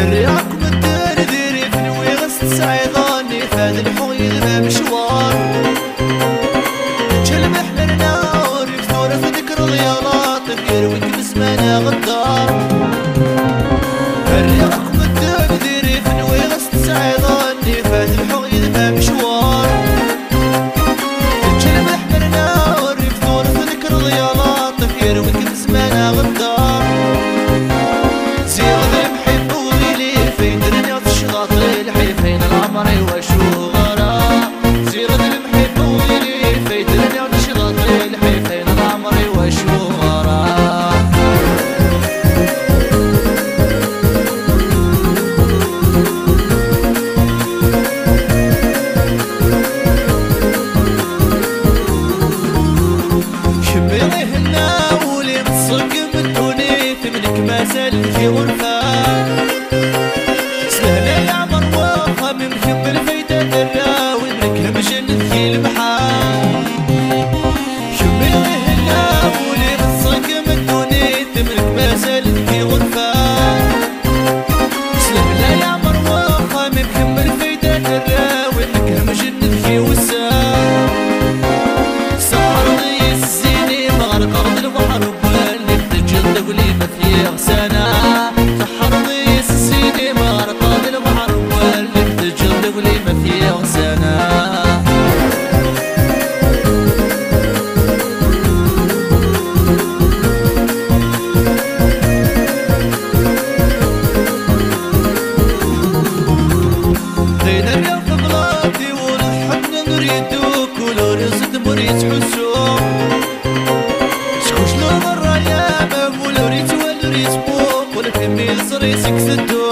الرياق بالدار ديري في الويغس تسعيضاني فهاد الحويل ما مشوار جلب احنا نار يفتور في ذكر اليالات يرويك بزمانه غدار الرياق بالدار ديري في الويغس تسعيضاني فهاد الحويل ما مشوار جلب احنا نار يفتور في ذكر اليالات يرويك بزمانه غدار في غرفة سهلة يا مروخة ممكن بالفايدة الراوي منك مجنة في البحار شمي الهلا ولي بالصق من دوني تملك ما زالت في غرفة سهلة يا مروخة ممكن بالفايدة الراوي منك مجنة في وسام سهرني الزيني مغرق أرض البحر وبالي بتجل تقولي ما في غسانة يدوك ولو رزق مريت حسوم شكوش لو مرة يا مام ولو ريت ولو ريت بوق ولكن ميل صريسك سدوك